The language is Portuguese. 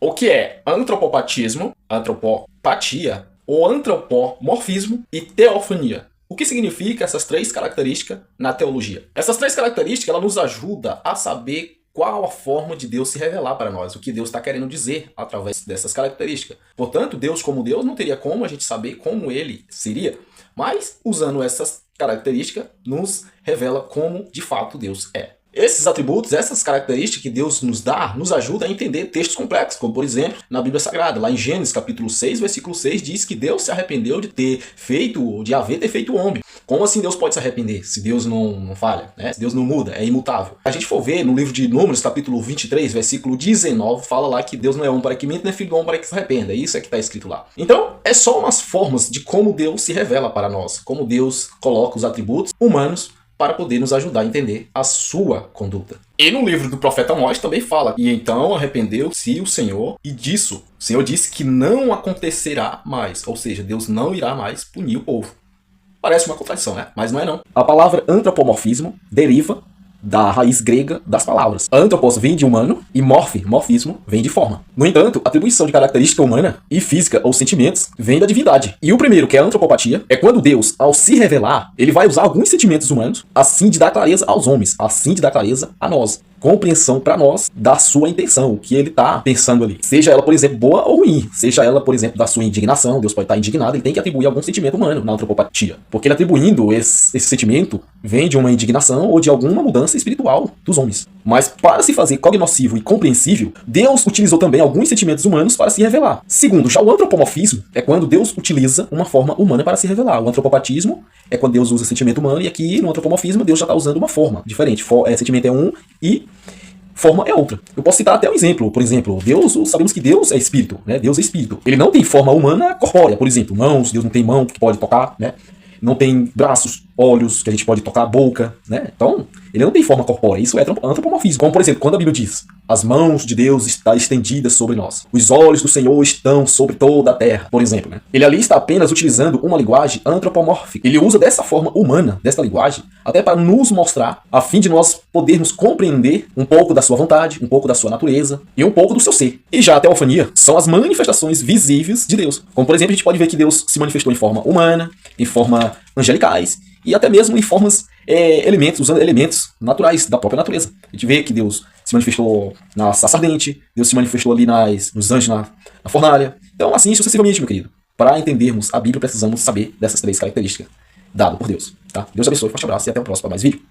o que é antropopatismo, antropopatia, ou antropomorfismo e teofania. O que significa essas três características na teologia? Essas três características elas nos ajudam a saber qual a forma de Deus se revelar para nós, o que Deus está querendo dizer através dessas características. Portanto, Deus como Deus não teria como a gente saber como ele seria, mas usando essas características nos revela como de fato Deus é. Esses atributos, essas características que Deus nos dá, nos ajuda a entender textos complexos, como por exemplo, na Bíblia Sagrada, lá em Gênesis capítulo 6, versículo 6, diz que Deus se arrependeu de ter feito o homem. Como assim Deus pode se arrepender, se Deus não falha, né? Se Deus não muda, é imutável? A gente for ver no livro de Números, capítulo 23, versículo 19, fala lá que Deus não é homem para que minta, nem filho do homem para que se arrependa. Isso é que está escrito lá. Então, é só umas formas de como Deus se revela para nós, como Deus coloca os atributos humanos para poder nos ajudar a entender a sua conduta. E no livro do profeta Amós também fala: e então arrependeu-se o Senhor, e disso o Senhor disse que não acontecerá mais. Ou seja, Deus não irá mais punir o povo. Parece uma contradição, né? Mas não é não. A palavra antropomorfismo deriva da raiz grega das palavras. Antropos vem de humano e morfismo vem de forma. No entanto, a atribuição de característica humana e física ou sentimentos vem da divindade. E o primeiro, que é a antropopatia, é quando Deus, ao se revelar, ele vai usar alguns sentimentos humanos, assim de dar clareza aos homens, assim de dar clareza a nós. Compreensão para nós da sua intenção, o que ele está pensando ali. Seja ela, por exemplo, boa ou ruim. Seja ela, por exemplo, da sua indignação. Deus pode estar indignado, ele tem que atribuir algum sentimento humano na antropopatia. Porque ele atribuindo esse sentimento vem de uma indignação ou de alguma mudança espiritual dos homens. Mas para se fazer cognoscível e compreensível, Deus utilizou também alguns sentimentos humanos para se revelar. Segundo, já o antropomorfismo é quando Deus utiliza uma forma humana para se revelar. O antropopatismo é quando Deus usa sentimento humano, e aqui no antropomorfismo Deus já está usando uma forma diferente. Sentimento é um e forma é outra. Eu posso citar até um exemplo. Por exemplo, Deus, sabemos que Deus é espírito, né? Deus é espírito. Ele não tem forma humana corpórea, por exemplo, mãos, Deus não tem mão que pode tocar, né? Não tem braços, olhos que a gente pode tocar, boca, né? Então, ele não tem forma corpórea. Isso é antropomorfismo. Como, por exemplo, quando a Bíblia diz: as mãos de Deus estão estendidas sobre nós. Os olhos do Senhor estão sobre toda a terra, por exemplo, né? Ele ali está apenas utilizando uma linguagem antropomórfica. Ele usa dessa forma humana, dessa linguagem, até para nos mostrar, a fim de nós podermos compreender um pouco da sua vontade, um pouco da sua natureza e um pouco do seu ser. E já a teofania são as manifestações visíveis de Deus. Como, por exemplo, a gente pode ver que Deus se manifestou em forma humana, em forma angelicais, e até mesmo em formas, usando elementos naturais da própria natureza. A gente vê que Deus se manifestou na sarça ardente, Deus se manifestou ali nos anjos na fornalha. Então, assim sucessivamente, meu querido. Para entendermos a Bíblia, precisamos saber dessas três características dadas por Deus. Tá? Deus abençoe, forte abraço e até o próximo para mais vídeo.